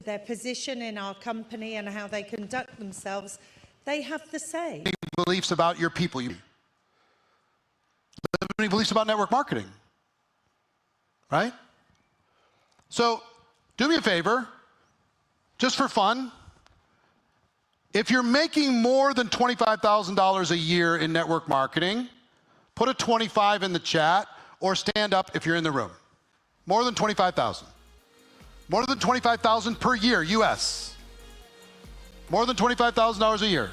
their position in our company and how they conduct themselves, they have the say. Beliefs about your people. You live any beliefs about network marketing, right? So do me a favor, just for fun. If you're making more than $25,000 a year in network marketing, put a 25 in the chat or stand up if you're in the room. More than 25,000. More than 25,000 per year, US. More than $25,000 a year.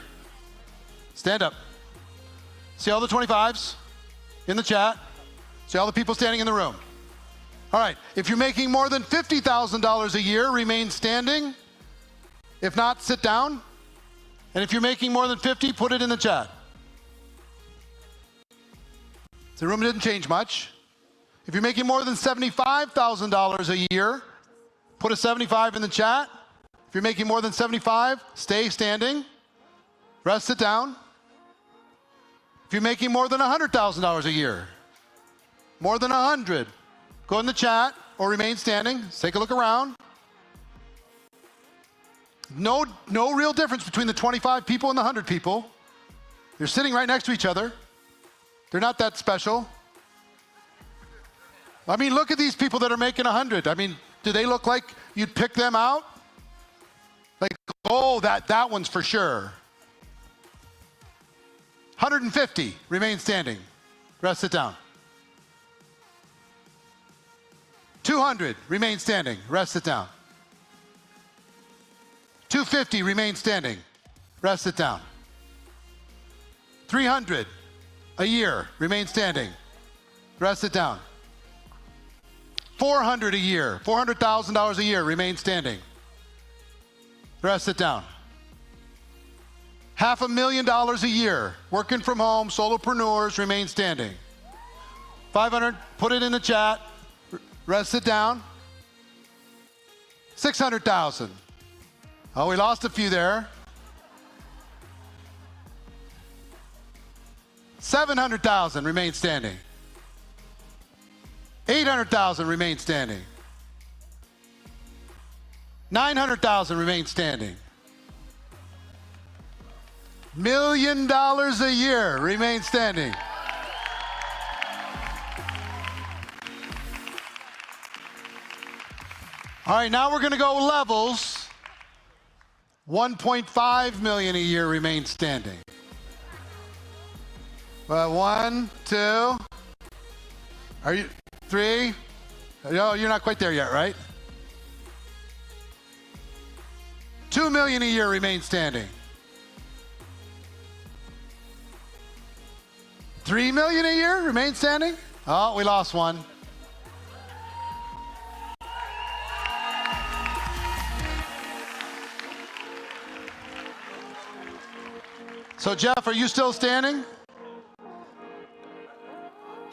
Stand up. See all the 25s in the chat? See all the people standing in the room? All right, if you're making more than $50,000 a year, remain standing. If not, sit down. And if you're making more than 50, put it in the chat. The room didn't change much. If you're making more than $75,000 a year, put a 75 in the chat. If you're making more than 75, stay standing. Rest, sit down. If you're making more than $100,000 a year, more than 100, go in the chat or remain standing. Take a look around. No real difference between the 25 people and the 100 people. They're sitting right next to each other. They're not that special. I mean, look at these people that are making 100. I mean, do they look like you'd pick them out? Like, oh, that one's for sure. 150, remain standing. Rest, sit down. 200, remain standing. Rest, sit down. 250, remain standing. Rest, sit down. 300 a year, remain standing. Rest, sit down. 400 a year, $400,000 a year, remain standing. Rest, sit down. $500,000 a year, working from home, solopreneurs, remain standing. 500, put it in the chat. Rest, sit down. 600,000. Oh, we lost a few there. 700,000, remain standing. 800,000, remain standing. 900,000, remain standing. $1 million a year, remain standing. All right, now we're going to go levels. 1.5 million a year, remain standing. 1, 2. Are you 3? No, you're not quite there yet, right? 2 million a year, remain standing. 3 million a year, remain standing. Oh, we lost one. So Jeff, are you still standing?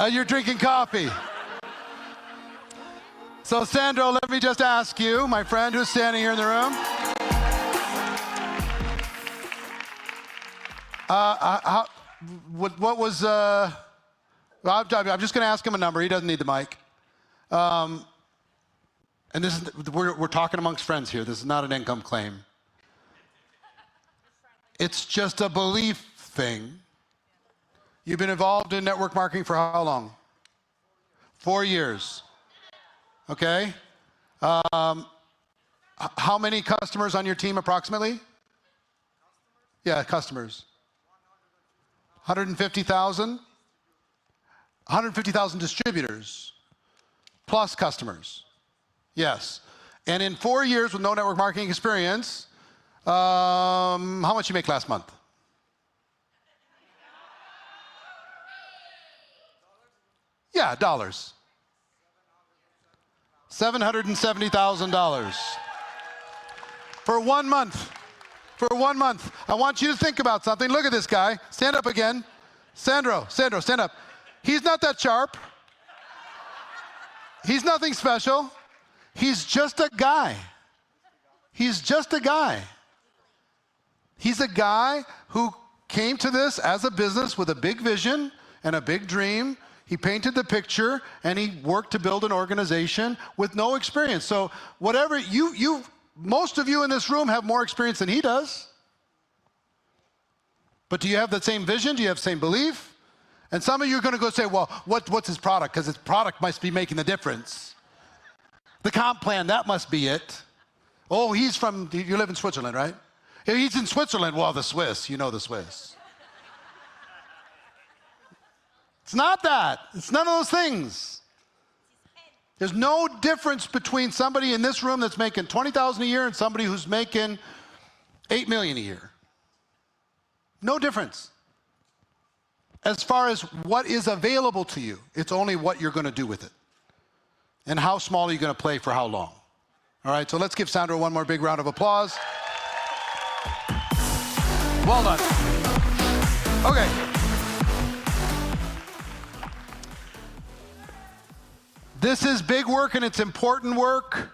You're drinking coffee. So Sandro, let me just ask you, my friend who's standing here in the room. What was, I'm just going to ask him a number. He doesn't need the mic. And this is, we're talking amongst friends here. This is not an income claim. It's just a belief thing. You've been involved in network marketing for how long? 4 years. Okay. How many customers on your team approximately? Yeah, customers. 150,000? 150,000 distributors plus customers. Yes. And in 4 years with no network marketing experience, how much you make last month? Yeah, dollars. $770,000. For 1 month. For 1 month. I want you to think about something. Look at this guy. Stand up again. Sandro, stand up. He's not that sharp. He's nothing special. He's just a guy. He's just a guy. He's a guy who came to this as a business with a big vision and a big dream. He painted the picture and he worked to build an organization with no experience. So whatever, most of you in this room have more experience than he does. But do you have the same vision? Do you have the same belief? And some of you are going to go say, well, what's his product? Because his product must be making the difference. The comp plan, that must be it. Oh, you live in Switzerland, right? He's in Switzerland. Well, the Swiss, you know the Swiss. It's not that. It's none of those things. There's no difference between somebody in this room that's making $20,000 a year and somebody who's making $8 million a year. No difference. As far as what is available to you, it's only what you're going to do with it. And how small are you going to play for how long? All right, so let's give Sandro one more big round of applause. Well done. Okay. This is big work and it's important work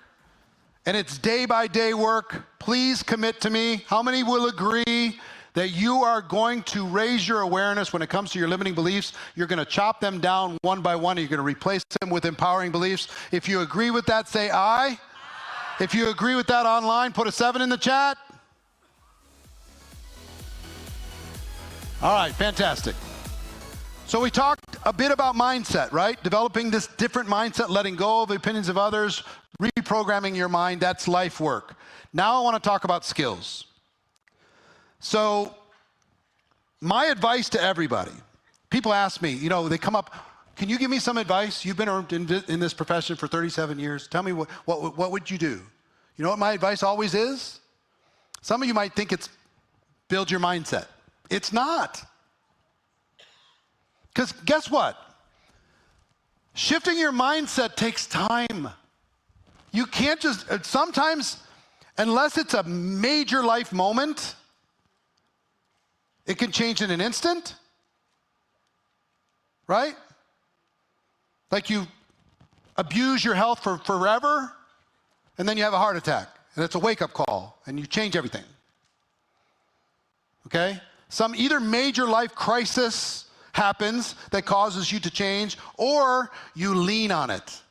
and it's day-by-day work. Please commit to me. How many will agree that you are going to raise your awareness when it comes to your limiting beliefs? You're going to chop them down one by one, and you're going to replace them with empowering beliefs. If you agree with that, say aye. If you agree with that online, put a 7 in the chat. All right, fantastic. So we talked a bit about mindset, right? Developing this different mindset, letting go of the opinions of others, reprogramming your mind, that's life work. Now I want to talk about skills. So my advice to everybody, people ask me, they come up, can you give me some advice? You've been in this profession for 37 years. Tell me what would you do? You know what my advice always is? Some of you might think it's build your mindset. It's not. Because guess what? Shifting your mindset takes time. You can't just, sometimes, unless it's a major life moment, it can change in an instant, right? Like you abuse your health for forever, and then you have a heart attack, and it's a wake-up call, and you change everything. Okay? Some either major life crisis happens that causes you to change, or you lean on it.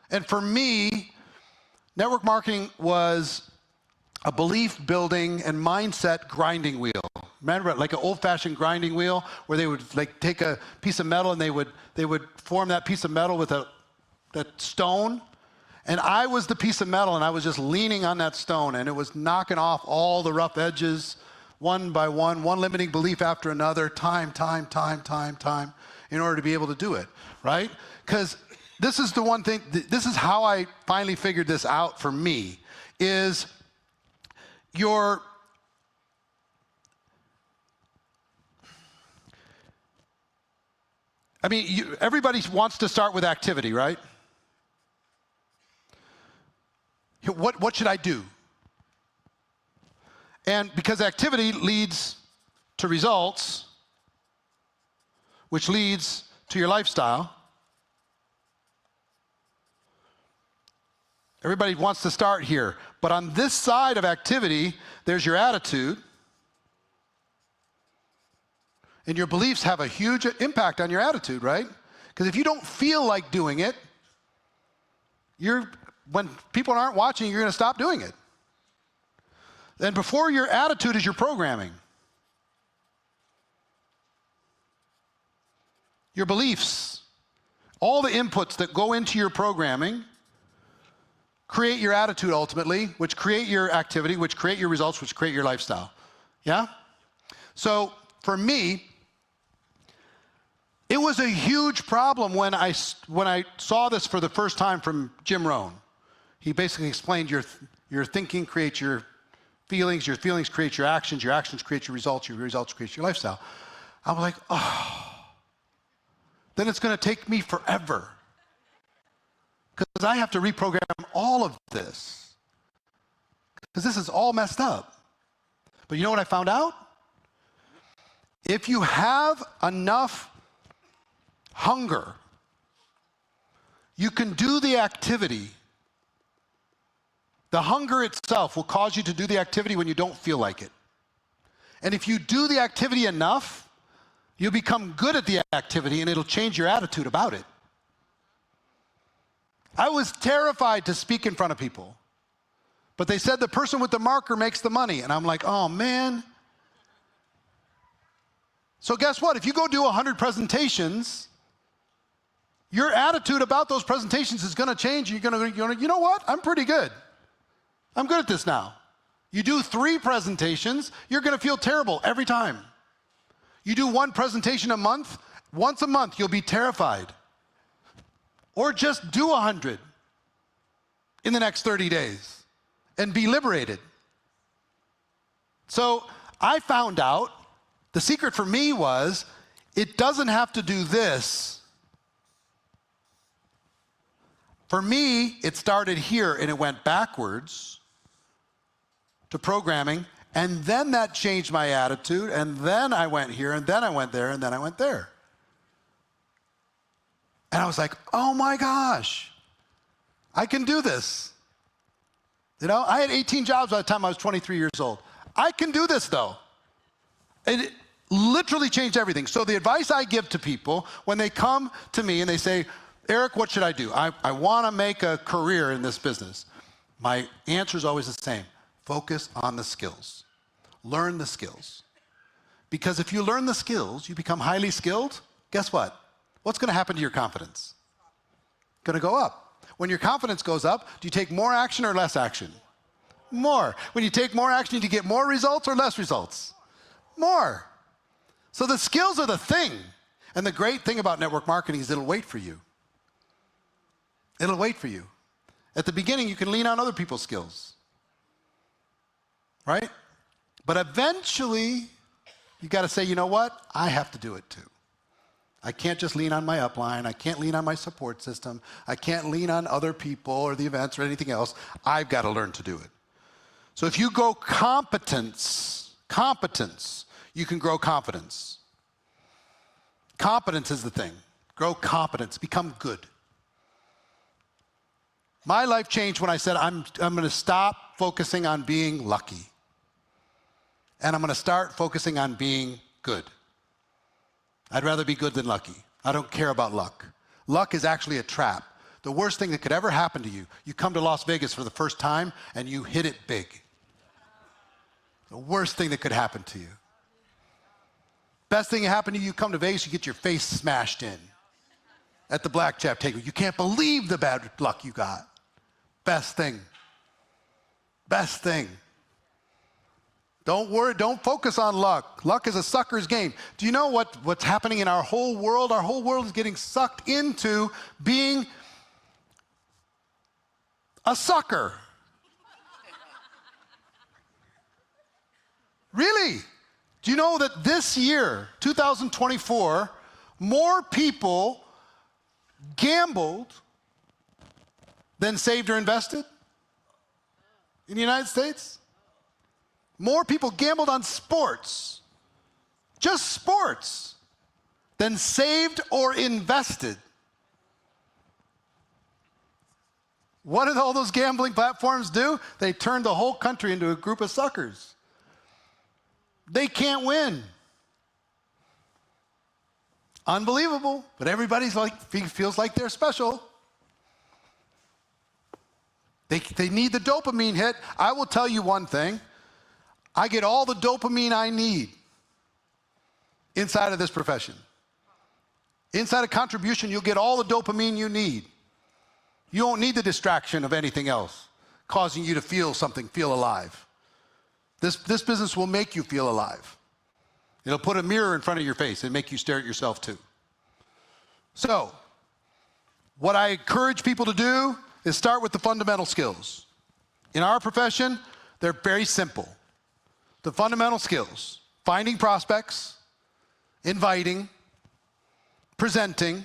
And for me, network marketing was a belief building and mindset grinding wheel. Remember, like an old-fashioned grinding wheel where they would take a piece of metal and they would form that piece of metal with that stone. And I was the piece of metal, and I was just leaning on that stone, and it was knocking off all the rough edges one by one limiting belief after another, time, in order to be able to do it, right? Because this is the one thing, this is how I finally figured this out for me, is everybody wants to start with activity, right? What should I do? And because activity leads to results, which leads to your lifestyle, everybody wants to start here. But on this side of activity, there's your attitude. And your beliefs have a huge impact on your attitude, right? Because if you don't feel like doing it, when people aren't watching, you're going to stop doing it. And before your attitude is your programming. Your beliefs, all the inputs that go into your programming create your attitude ultimately, which create your activity, which create your results, which create your lifestyle. Yeah? So for me, it was a huge problem when I saw this for the first time from Jim Rohn. He basically explained your thinking creates your feelings create your actions create your results create your lifestyle. I was like, then it's going to take me forever because I have to reprogram all of this because this is all messed up. But you know what I found out? If you have enough hunger, you can do the activity. The hunger itself will cause you to do the activity when you don't feel like it. And if you do the activity enough, you'll become good at the activity and it'll change your attitude about it. I was terrified to speak in front of people. But they said the person with the marker makes the money. And I'm like, oh man. So guess what? If you go do 100 presentations, your attitude about those presentations is gonna change. You're gonna, you know what? I'm pretty good. I'm good at this now. You do 3 presentations, you're gonna feel terrible every time. You do 1 presentation a month, once a month you'll be terrified. Or just do 100 in the next 30 days and be liberated. So I found out the secret for me was it doesn't have to do this. For me, it started here and it went backwards to programming, and then that changed my attitude, and then I went here, and then I went there, and then I went there. And I was like, oh my gosh, I can do this. You know, I had 18 jobs by the time I was 23 years old. I can do this though. It literally changed everything. So the advice I give to people when they come to me and they say, Eric, what should I do? I want to make a career in this business. My answer is always the same. Focus on the skills. Learn the skills. Because if you learn the skills, you become highly skilled, guess what? What's going to happen to your confidence? Going to go up. When your confidence goes up, do you take more action or less action? More. When you take more action, do you get more results or less results? More. So the skills are the thing. And the great thing about network marketing is it'll wait for you. It'll wait for you. At the beginning, you can lean on other people's skills. Right? But eventually, you got to say, you know what? I have to do it too. I can't just lean on my upline. I can't lean on my support system. I can't lean on other people or the events or anything else. I've got to learn to do it. So if you go competence, you can grow confidence. Competence is the thing. Grow competence. Become good. My life changed when I said, I'm going to stop focusing on being lucky. And I'm going to start focusing on being good. I'd rather be good than lucky. I don't care about luck. Luck is actually a trap. The worst thing that could ever happen to you, you come to Las Vegas for the first time and you hit it big. The worst thing that could happen to you. Best thing that happened to you, you come to Vegas, you get your face smashed in at the blackjack table. You can't believe the bad luck you got. Best thing. Best thing. Don't worry, don't focus on luck. Luck is a sucker's game. Do you know what's happening in our whole world? Our whole world is getting sucked into being a sucker. Really? Do you know that this year, 2024, more people gambled than saved or invested in the United States? More people gambled on sports, just sports, than saved or invested. What did all those gambling platforms do? They turned the whole country into a group of suckers. They can't win. Unbelievable, but everybody's feels like they're special. They need the dopamine hit. I will tell you one thing. I get all the dopamine I need inside of this profession. Inside of contribution, you'll get all the dopamine you need. You don't need the distraction of anything else causing you to feel something, feel alive. This business will make you feel alive. It'll put a mirror in front of your face and make you stare at yourself too. So, what I encourage people to do is start with the fundamental skills. In our profession, they're very simple. The fundamental skills: finding prospects, inviting, presenting,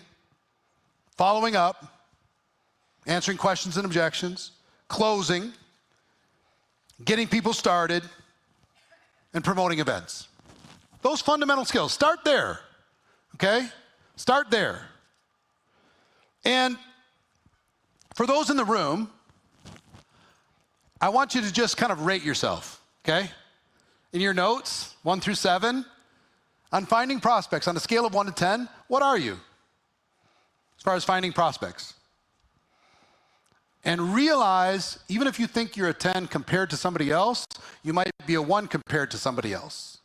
following up, answering questions and objections, closing, getting people started, and promoting events. Those fundamental skills, start there, okay? Start there. And for those in the room, I want you to just kind of rate yourself, okay? In your notes, 1 through 7, on finding prospects, on a scale of 1 to 10, what are you as far as finding prospects? and realize, even if you think you're a 10 compared to somebody else, you might be a 1 compared to somebody else.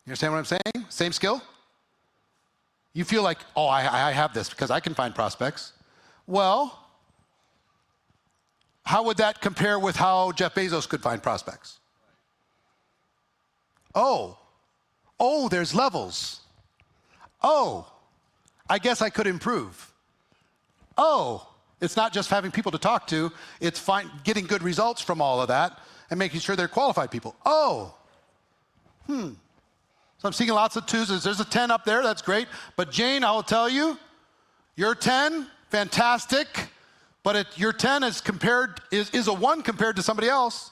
You understand what I'm saying? Same skill? You feel like, oh, I have this because I can find prospects. Well, how would that compare with how Jeff Bezos could find prospects? Oh, there's levels. Oh, I guess I could improve. Oh, it's not just having people to talk to, it's getting good results from all of that and making sure they're qualified people. Oh, So I'm seeing lots of 2s. There's a 10 up there, that's great. But Jane, I will tell you, your 10, fantastic, but your 10 is a 1 compared to somebody else.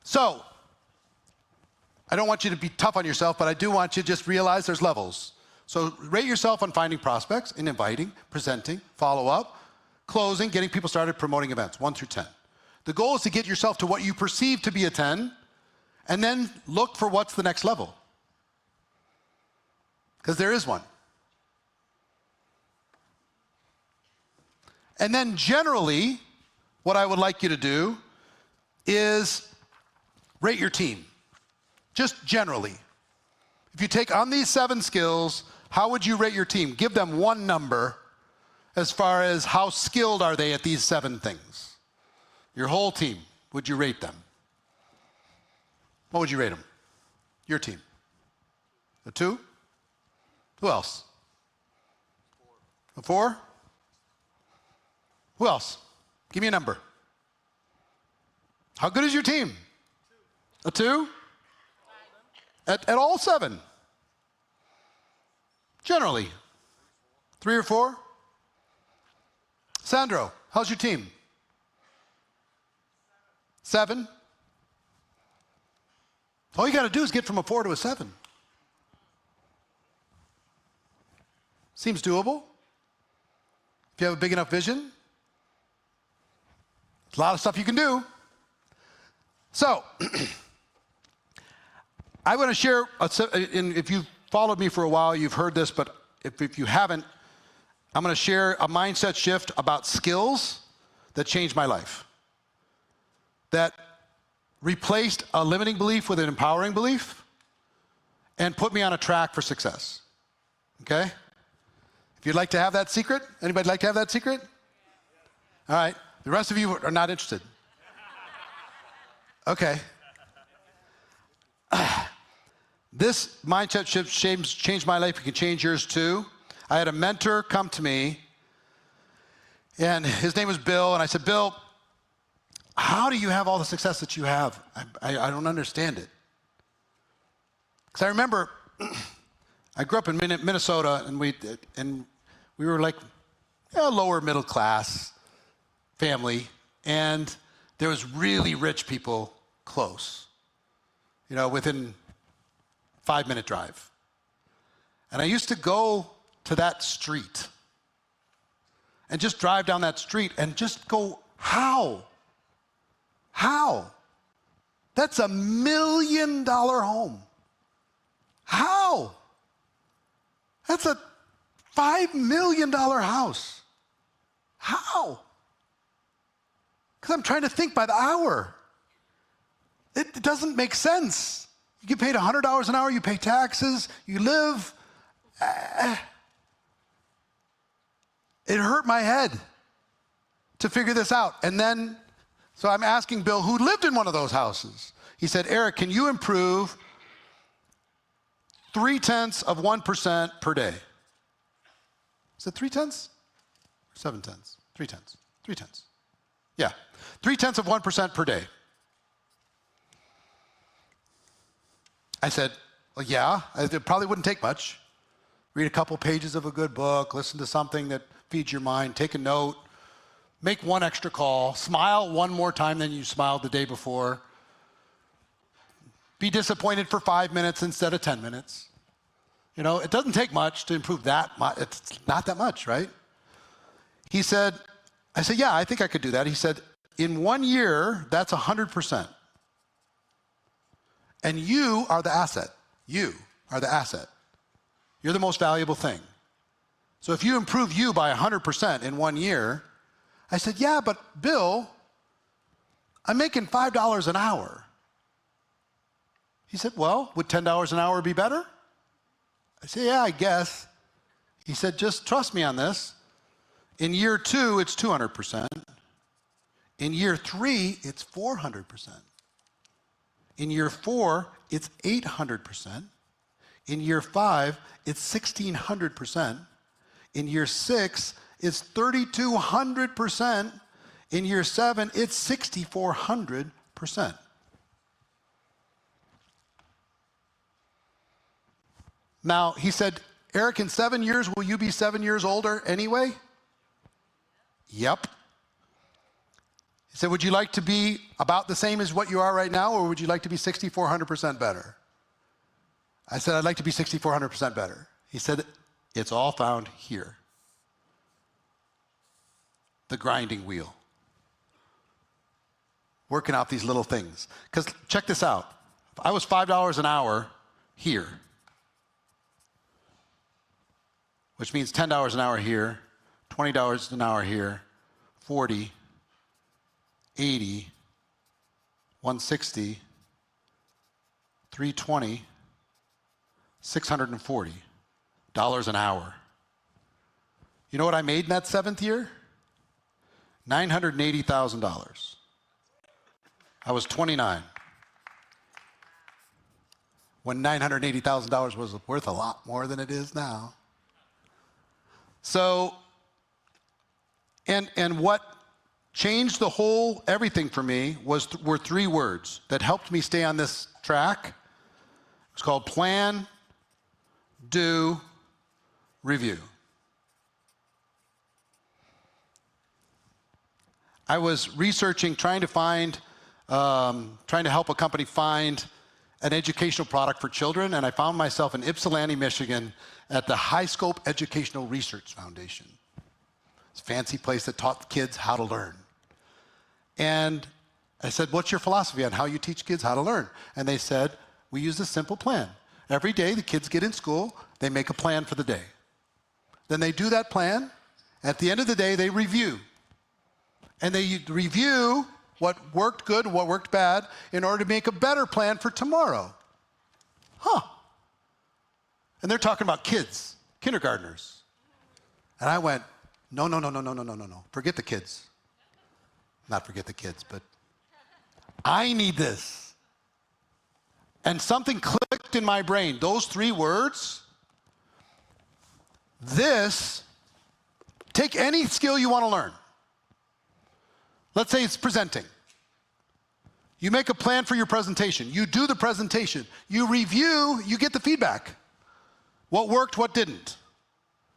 So, I don't want you to be tough on yourself, but I do want you to just realize there's levels. So rate yourself on finding prospects and inviting, presenting, follow-up, closing, getting people started, promoting events, 1 through 10. The goal is to get yourself to what you perceive to be a 10, and then look for what's the next level. Because there is one. And then generally, what I would like you to do is rate your team. Just generally. If you take on these 7 skills, how would you rate your team? Give them 1 number as far as how skilled are they at these 7 things. Your whole team, would you rate them? What would you rate them? Your team. A 2? Who else? A 4? Who else? Give me a number. How good is your team? A 2? At all 7? Generally. 3 or 4? Sandro, how's your team? 7? All you got to do is get from a 4 to a 7. Seems doable. If you have a big enough vision. There's a lot of stuff you can do. So, I want to share, if you've followed me for a while, you've heard this, but if you haven't, I'm going to share a mindset shift about skills that changed my life. That replaced a limiting belief with an empowering belief and put me on a track for success. Okay? If you'd like to have that secret, anybody like to have that secret? All right. The rest of you are not interested. Okay. This mindset shift changed my life. It can change yours too. I had a mentor come to me, and his name was Bill, and I said, Bill, how do you have all the success that you have? I don't understand it. Because I remember, I grew up in Minnesota, and we were like a lower middle class family, and there was really rich people close, within 5-minute drive. And I used to go to that street and just drive down that street and just go, how? How? That's $1 million home. How? That's a $5 million house. How? Because I'm trying to think by the hour. It doesn't make sense. You get paid $100 an hour, you pay taxes, you live. It hurt my head to figure this out. And then, so I'm asking Bill, who lived in one of those houses. He said, Eric, can you improve 0.3% per day? Is it 0.3? 7 tenths? 0.3. 0.3. Yeah, 0.3% per day. I said, well, yeah, it probably wouldn't take much. Read a couple pages of a good book, listen to something that feeds your mind, take a note, make 1 extra call, smile 1 more time than you smiled the day before. Be disappointed for 5 minutes instead of 10 minutes. It doesn't take much to improve that much. It's not that much, right? I said, yeah, I think I could do that. He said, in 1 year, that's 100%. And you are the asset. You are the asset. You're the most valuable thing. So if you improve you by 100% in 1 year, I said, yeah, but Bill, I'm making $5 an hour. He said, well, would $10 an hour be better? I said, yeah, I guess. He said, just trust me on this. In year 2, it's 200%. In year 3, it's 400%. In year 4, it's 800%. In year 5, it's 1,600%. In year 6, it's 3,200%. In year 7, it's 6,400%. Now, he said, Eric, in 7 years, will you be 7 years older anyway? Yep. He said, would you like to be about the same as what you are right now, or would you like to be 6,400% better? I said, I'd like to be 6,400% better. He said, it's all found here. The grinding wheel. Working out these little things. Because check this out. If I was $5 an hour here, which means $10 an hour here, $20 an hour here, 40, 80, 160, 320, $640 an hour. You know what I made in that 7th year? $980,000. I was 29. When $980,000 was worth a lot more than it is now. So, and what changed the whole everything for me were 3 words that helped me stay on this track. It's called plan, do, review. I was researching, trying to help a company find an educational product for children, and I found myself in Ypsilanti, Michigan, at the High Scope Educational Research Foundation. It's a fancy place that taught kids how to learn. And I said, what's your philosophy on how you teach kids how to learn? And they said, we use a simple plan. Every day the kids get in school, they make a plan for the day. Then they do that plan. At the end of the day, they review. And they review what worked good, what worked bad, in order to make a better plan for tomorrow. And they're talking about kids, kindergartners. And I went, no. Forget the kids. Not forget the kids, but I need this. And something clicked in my brain. Those 3 words, this, take any skill you want to learn. Let's say it's presenting. You make a plan for your presentation. You do the presentation. You review, you get the feedback. What worked, what didn't.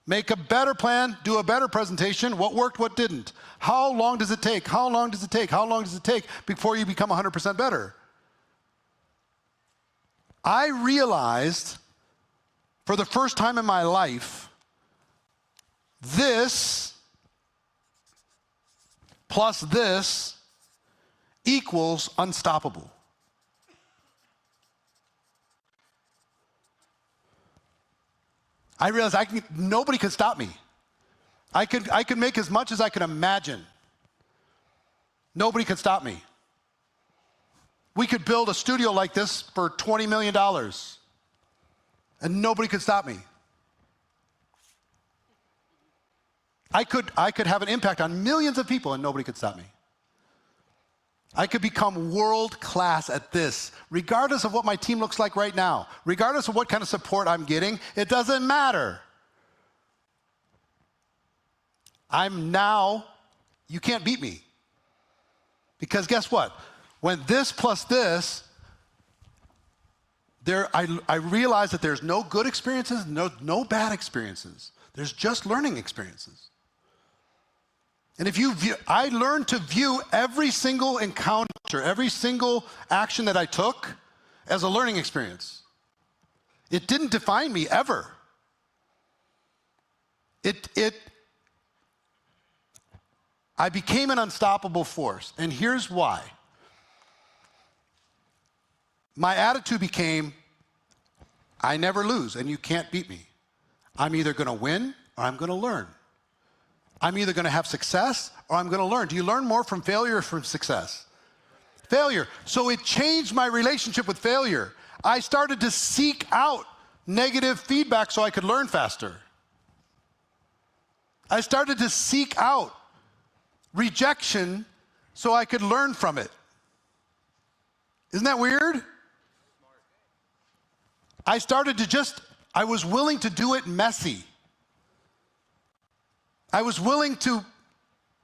Make a better plan, do a better presentation. What worked, what didn't. How long does it take? How long does it take? How long does it take before you become 100% better? I realized for the first time in my life, this plus this equals unstoppable. I realized nobody could stop me. I could make as much as I could imagine. Nobody could stop me. We could build a studio like this for $20 million, and nobody could stop me. I could have an impact on millions of people, and nobody could stop me. I could become world class at this, regardless of what my team looks like right now, regardless of what kind of support I'm getting. It doesn't matter. You can't beat me. Because guess what? When this plus this, I realize that there's no good experiences, no bad experiences. There's just learning experiences. And I learned to view every single encounter, every single action that I took as a learning experience. It didn't define me ever. I became an unstoppable force, and here's why. My attitude became, I never lose, and you can't beat me. I'm either going to win or I'm going to learn. I'm either going to have success or I'm going to learn. Do you learn more from failure or from success? Failure. So it changed my relationship with failure. I started to seek out negative feedback so I could learn faster. I started to seek out rejection so I could learn from it. Isn't that weird? I was willing to do it messy. I was willing to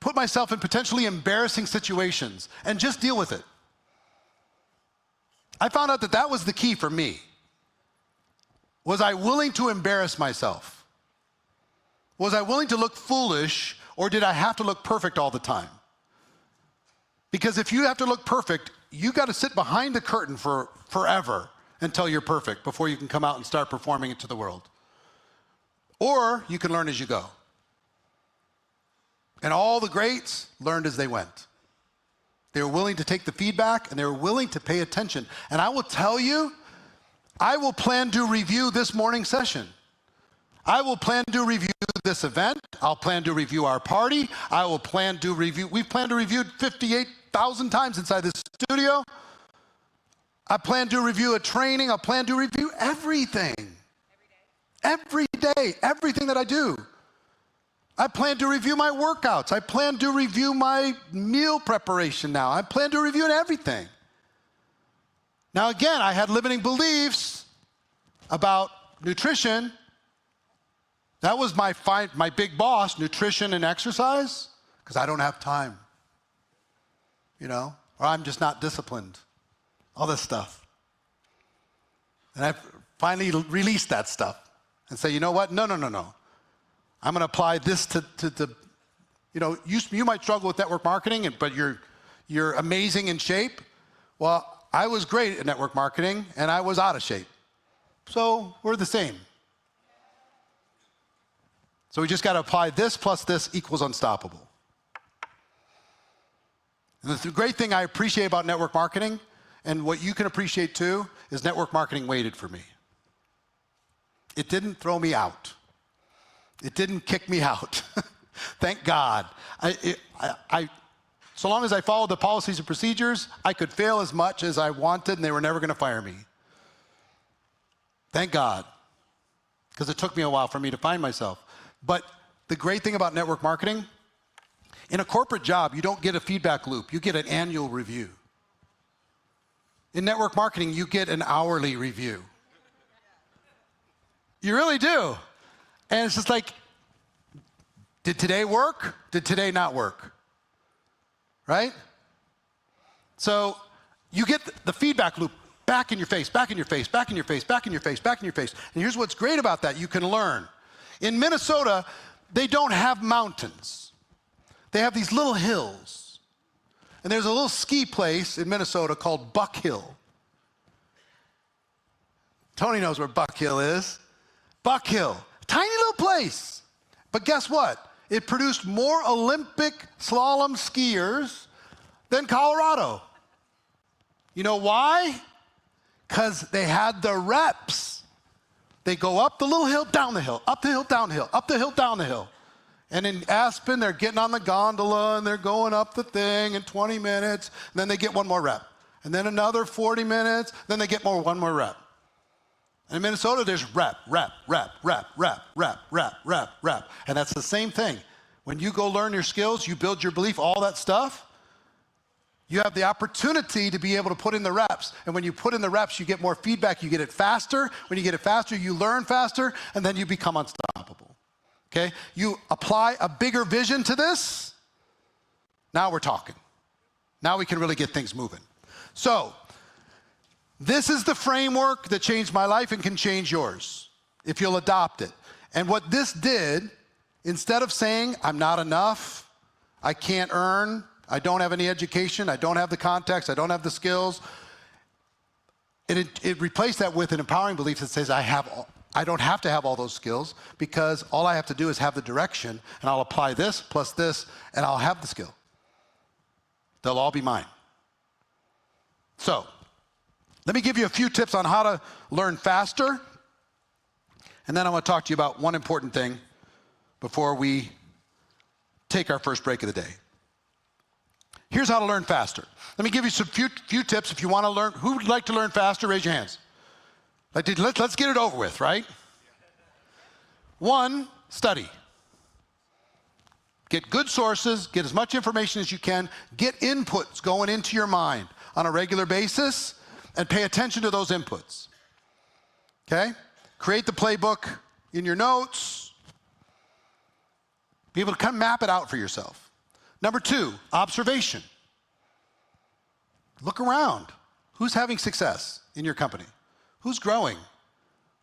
put myself in potentially embarrassing situations and just deal with it. I found out that that was the key for me. Was I willing to embarrass myself? Was I willing to look foolish, or did I have to look perfect all the time? Because if you have to look perfect, you got to sit behind the curtain for forever until you're perfect before you can come out and start performing it to the world. Or you can learn as you go. And all the greats learned as they went. They were willing to take the feedback, and they were willing to pay attention. And I will tell you, I will plan to review this morning's session. I will plan to review this event. I'll plan to review our party. We've planned to review 58,000 times inside this studio. I plan to review a training. I plan to review everything. Every day, everything that I do. I plan to review my workouts. I plan to review my meal preparation now. I plan to review everything. Now again, I had limiting beliefs about nutrition. That was my big boss, nutrition and exercise, because I don't have time. Or I'm just not disciplined. All this stuff. And I finally released that stuff and say, you know what? No. I'm going to apply this to you might struggle with network marketing, but you're amazing in shape. Well, I was great at network marketing, and I was out of shape. So we're the same. So we just got to apply this plus this equals unstoppable. And the great thing I appreciate about network marketing, and what you can appreciate too, is network marketing waited for me. It didn't throw me out. It didn't kick me out. Thank God. So long as I followed the policies and procedures, I could fail as much as I wanted, and they were never going to fire me. Thank God. Because it took me a while for me to find myself. But the great thing about network marketing, in a corporate job, you don't get a feedback loop. You get an annual review. In network marketing, you get an hourly review. You really do. And it's just like, did today work? Did today not work? Right? So you get the feedback loop back in your face, back in your face, back in your face, back in your face, back in your face. And here's what's great about that. You can learn. In Minnesota, they don't have mountains. They have these little hills. And there's a little ski place in Minnesota called Buck Hill. Tony knows where Buck Hill is. Buck Hill. Tiny little place. But guess what? It produced more Olympic slalom skiers than Colorado. You know why? Because they had the reps. They go up the little hill, down the hill, up the hill, down the hill, up the hill, down the hill. And in Aspen, they're getting on the gondola and they're going up the thing in 20 minutes. And then they get one more rep. And then another 40 minutes. Then they get one more rep. And in Minnesota, there's rep. And that's the same thing. When you go learn your skills, you build your belief, all that stuff, you have the opportunity to be able to put in the reps. And when you put in the reps, you get more feedback. You get it faster. When you get it faster, you learn faster, and then you become unstoppable. Okay? You apply a bigger vision to this. Now we're talking. Now we can really get things moving. So, this is the framework that changed my life and can change yours if you'll adopt it. And what this did, instead of saying, I'm not enough, I can't earn, I don't have any education, I don't have the context, I don't have the skills, it replaced that with an empowering belief that says, I don't have to have all those skills, because all I have to do is have the direction, and I'll apply this plus this, and I'll have the skill. They'll all be mine. So, let me give you a few tips on how to learn faster. And then I want to talk to you about one important thing, before we take our first break of the day. Here's how to learn faster. Let me give you some few tips if you want to learn. Who would like to learn faster? Raise your hands. Let's get it over with, right? 1, study. Get good sources, get as much information as you can, get inputs going into your mind on a regular basis, and pay attention to those inputs. Okay? Create the playbook in your notes. Be able to kind of map it out for yourself. Number 2, observation. Look around. Who's having success in your company? Who's growing?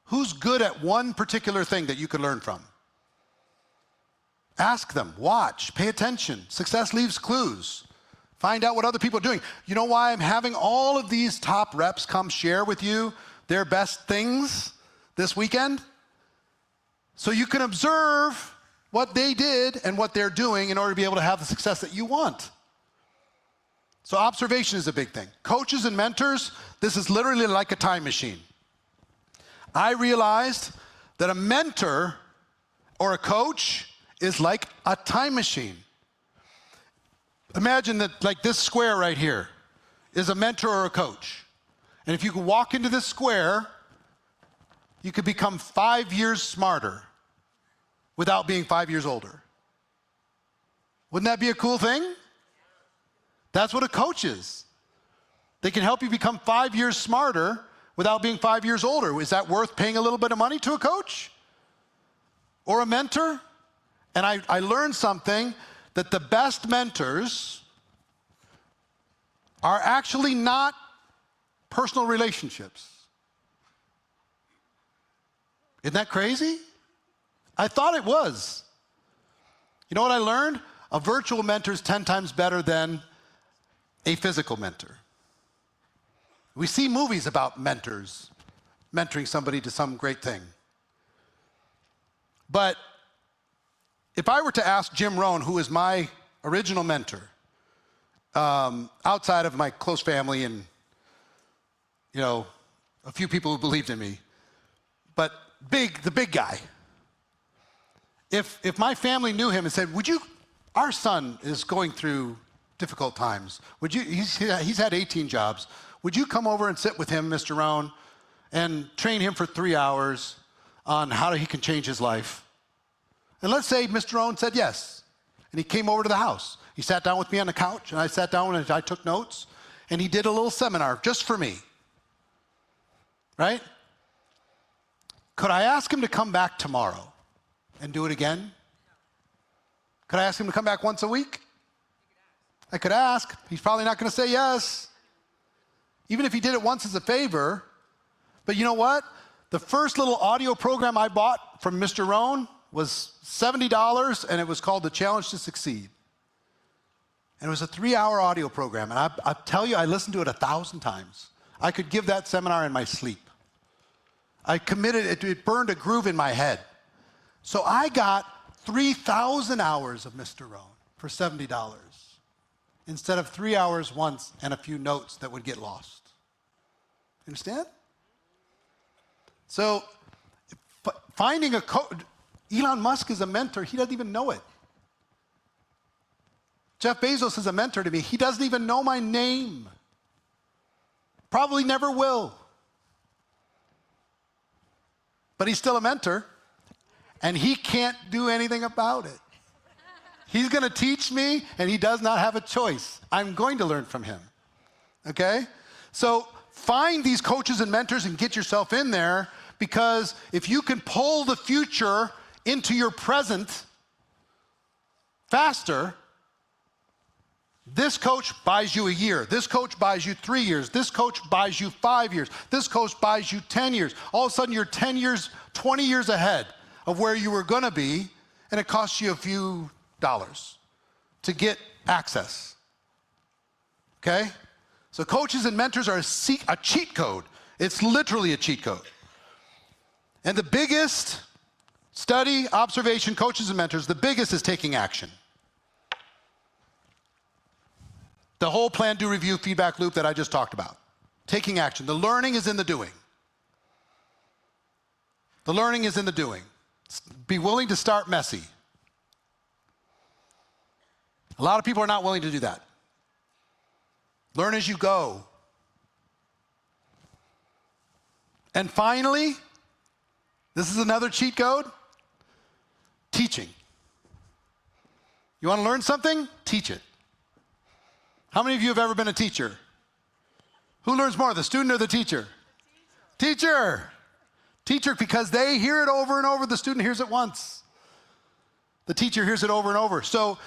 Who's good at one particular thing that you could learn from? Ask them, watch, pay attention. Success leaves clues. Find out what other people are doing. You know why I'm having all of these top reps come share with you their best things this weekend? So you can observe what they did and what they're doing in order to be able to have the success that you want. So observation is a big thing. Coaches and mentors, this is literally like a time machine. I realized that a mentor or a coach is like a time machine. Imagine that, like, this square right here is a mentor or a coach. And if you could walk into this square, you could become 5 years smarter without being 5 years older. Wouldn't that be a cool thing? That's what a coach is. They can help you become 5 years smarter without being 5 years older. Is that worth paying a little bit of money to a coach or a mentor? And I learned something, that the best mentors are actually not personal relationships. Isn't that crazy? I thought it was. You know what I learned? A virtual mentor is 10 times better than a physical mentor. We see movies about mentors, mentoring somebody to some great thing. But if I were to ask Jim Rohn, who is my original mentor, outside of my close family and, you know, a few people who believed in me, but the big guy, if my family knew him and said, our son is going through difficult times, he's had 18 jobs, would you come over and sit with him, Mr. Rohn, and train him for 3 hours on how he can change his life? And let's say Mr. Rohn said yes, and he came over to the house. He sat down with me on the couch, and I sat down and I took notes, and he did a little seminar just for me, right? Could I ask him to come back tomorrow and do it again? Could I ask him to come back once a week? I could ask. He's probably not going to say yes, even if he did it once as a favor. But you know what? The first little audio program I bought from Mr. Rohn was $70, and it was called The Challenge to Succeed. And it was a 3-hour audio program, and I tell you, I listened to it 1,000 times. I could give that seminar in my sleep. I committed, it burned a groove in my head. So I got 3,000 hours of Mr. Rohn for $70, instead of 3 hours once and a few notes that would get lost. Understand? So finding a coach, Elon Musk is a mentor, he doesn't even know it. Jeff Bezos is a mentor to me, he doesn't even know my name. Probably never will. But he's still a mentor, and he can't do anything about it. He's going to teach me, and he does not have a choice. I'm going to learn from him. Okay? So find these coaches and mentors and get yourself in there, because if you can pull the future into your present faster, this coach buys you a year. This coach buys you 3 years. This coach buys you 5 years. This coach buys you 10 years. All of a sudden, you're 10 years, 20 years ahead of where you were going to be, and it costs you a few dollars to get access. Okay? So coaches and mentors are a cheat code. It's literally a cheat code. And the biggest study, observation, coaches and mentors, the biggest is taking action. The whole plan, do, review, feedback loop that I just talked about. Taking action. The learning is in the doing. The learning is in the doing. Be willing to start messy. A lot of people are not willing to do that. Learn as you go. And finally, this is another cheat code, teaching. You want to learn something? Teach it. How many of you have ever been a teacher? Who learns more, the student or the teacher? Teacher. Teacher, because they hear it over and over. The student hears it once. The teacher hears it over and over. So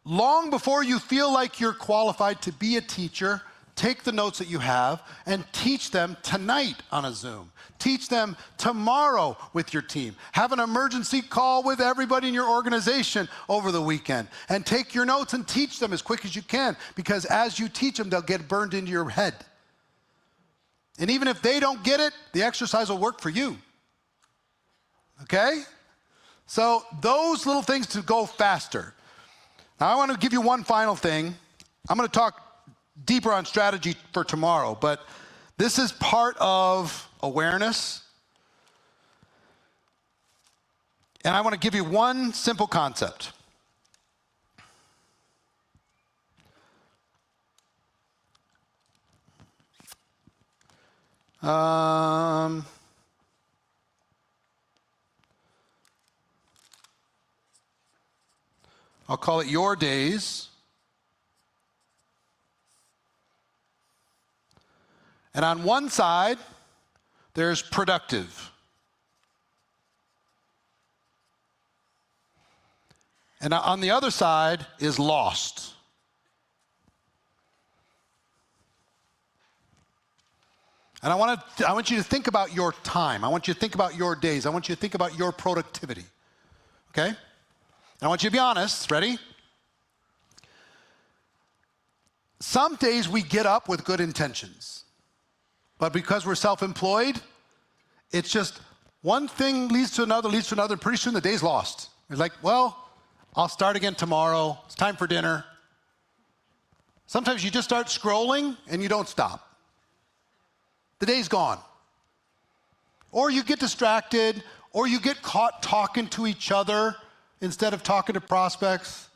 long before you feel like you're qualified to be a teacher, take the notes that you have and teach them tonight on a Zoom. Teach them tomorrow with your team. Have an emergency call with everybody in your organization over the weekend. And take your notes and teach them as quick as you can, because as you teach them, they'll get burned into your head. And even if they don't get it, the exercise will work for you. Okay? So those little things to go faster. Now I want to give you one final thing. I'm going to talk deeper on strategy for tomorrow, but this is part of awareness. And I want to give you one simple concept. I'll call it your days. And on one side, there's productive. And on the other side is lost. And I want you to think about your time. I want you to think about your days. I want you to think about your productivity. Okay? And I want you to be honest. Ready? Some days we get up with good intentions. But because we're self-employed, it's just one thing leads to another, and pretty soon the day's lost. It's like, well, I'll start again tomorrow. It's time for dinner. Sometimes you just start scrolling and you don't stop. The day's gone. Or you get distracted, or you get caught talking to each other instead of talking to prospects.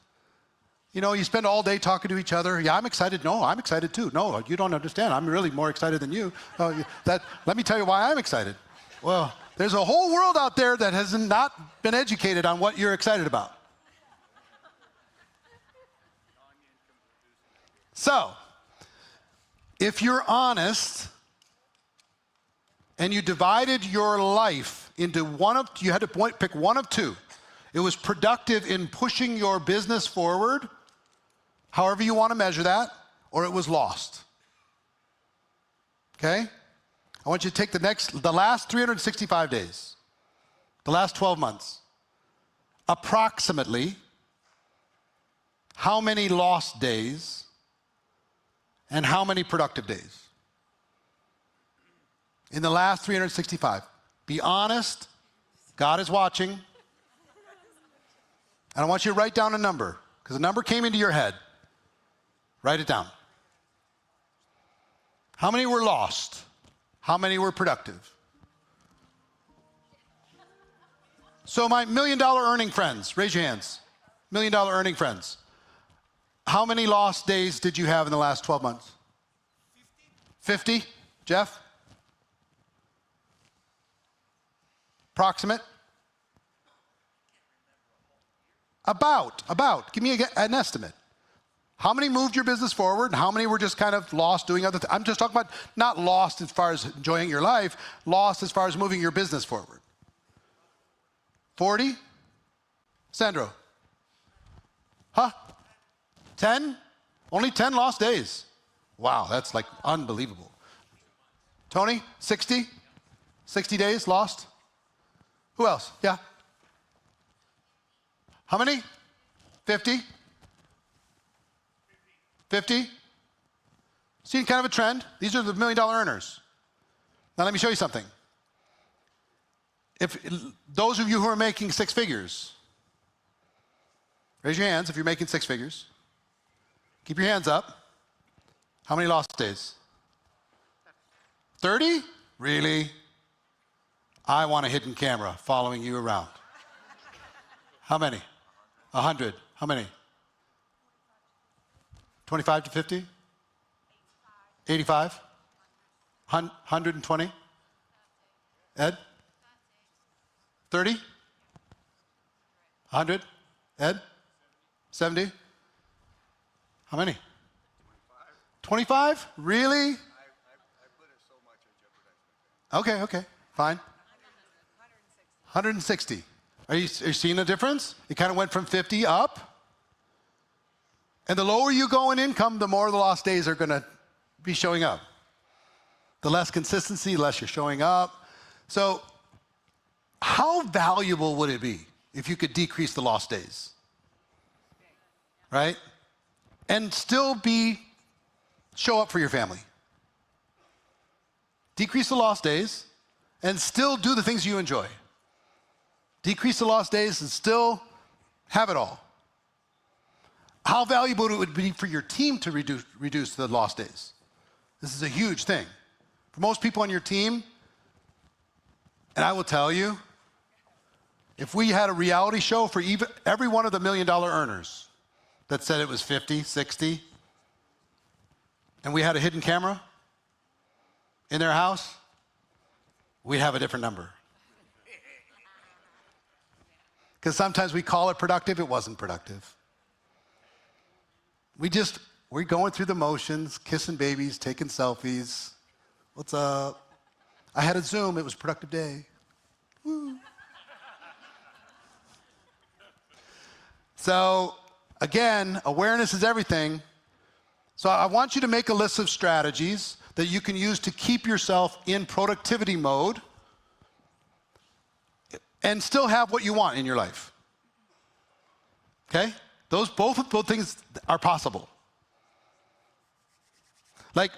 You know, you spend all day talking to each other. Yeah, I'm excited. No, I'm excited too. No, you don't understand. I'm really more excited than you. Let me tell you why I'm excited. Well, there's a whole world out there that has not been educated on what you're excited about. So, if you're honest, and you divided your life into you had to pick one of two. It was productive in pushing your business forward, however you want to measure that, or it was lost. Okay? I want you to take the last 365 days, the last 12 months, approximately how many lost days and how many productive days? In the last 365. Be honest. God is watching. And I want you to write down a number, because a number came into your head. Write it down. How many were lost? How many were productive? So my $1 million earning friends, raise your hands. $1 million earning friends. How many lost days did you have in the last 12 months? 50? Jeff? Approximate? About. Give me an estimate. How many moved your business forward and how many were just kind of lost doing other things? I'm just talking about not lost as far as enjoying your life, lost as far as moving your business forward. 40? Sandro? Huh? 10? Only 10 lost days. Wow, that's like unbelievable. Tony? 60? 60 days lost? Who else? Yeah. How many? 50? 50? See kind of a trend? These are the $1 million earners. Now let me show you something. If those of you who are making six figures, raise your hands if you're making six figures. Keep your hands up. How many lost days? 30? Really? I want a hidden camera following you around. How many? 100. How many? 25 to 50? 85? 120? Ed? 30? 100? Ed? 70? How many? 25? Really? I put it so much I jeopardize my family. Okay, fine. 160. Are you seeing a difference? It kind of went from 50 up. And the lower you go in income, the more the lost days are going to be showing up. The less consistency, the less you're showing up. So how valuable would it be if you could decrease the lost days? Right? And still show up for your family. Decrease the lost days and still do the things you enjoy. Decrease the lost days and still have it all. How valuable it would be for your team to reduce the lost days. This is a huge thing. For most people on your team, and I will tell you, if we had a reality show for every one of the $1 million earners that said it was 50, 60, and we had a hidden camera in their house, we'd have a different number. Because sometimes we call it productive, it wasn't productive. We're going through the motions, kissing babies, taking selfies. What's up? I had a Zoom, it was a productive day. Woo. So, again, awareness is everything. So I want you to make a list of strategies that you can use to keep yourself in productivity mode and still have what you want in your life. Okay? Both of those things are possible. Like,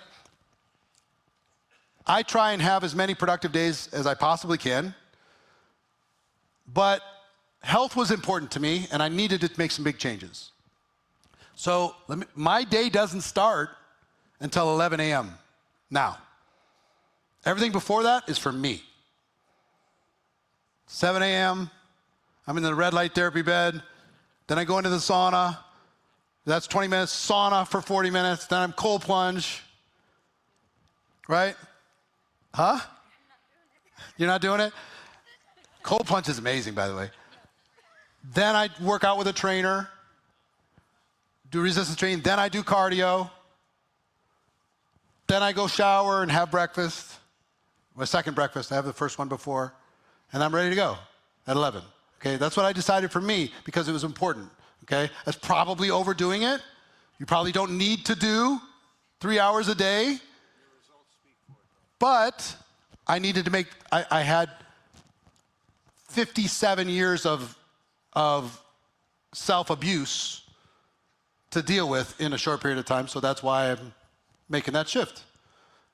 I try and have as many productive days as I possibly can, but health was important to me, and I needed to make some big changes. So my day doesn't start until 11 a.m. now. Everything before that is for me. 7 a.m., I'm in the red light therapy bed. Then I go into the sauna. That's 20 minutes. Sauna for 40 minutes. Then I'm cold plunge. Right? Huh? You're not doing it? Cold plunge is amazing, by the way. Then I work out with a trainer, do resistance training. Then I do cardio. Then I go shower and have breakfast. My second breakfast. I have the first one before. And I'm ready to go at 11. Okay, that's what I decided for me because it was important. Okay, that's probably overdoing it. You probably don't need to do 3 hours a day. But I needed to make, I had 57 years of self-abuse to deal with in a short period of time, so that's why I'm making that shift.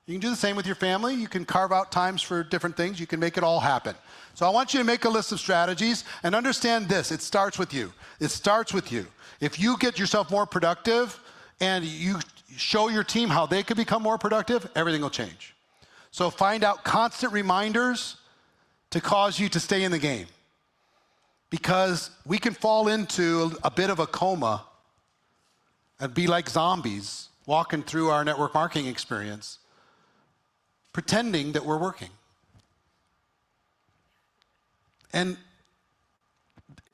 You can do the same with your family. You can carve out times for different things. You can make it all happen. So I want you to make a list of strategies and understand this. It starts with you. It starts with you. If you get yourself more productive and you show your team how they could become more productive, everything will change. So find out constant reminders to cause you to stay in the game. Because we can fall into a bit of a coma and be like zombies walking through our network marketing experience, pretending that we're working. And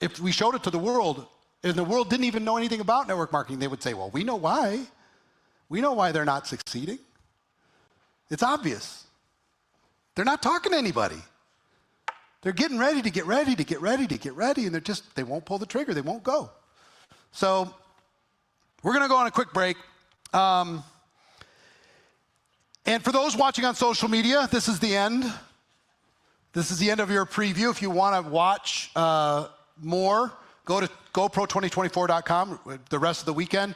if we showed it to the world, and the world didn't even know anything about network marketing, they would say, well, we know why. We know why they're not succeeding. It's obvious. They're not talking to anybody. They're getting ready to get ready to get ready to get ready, and they won't pull the trigger. They won't go. So we're going to go on a quick break. And for those watching on social media, this is the end. This is the end of your preview. If you want to watch more, go to GoPro2024.com the rest of the weekend.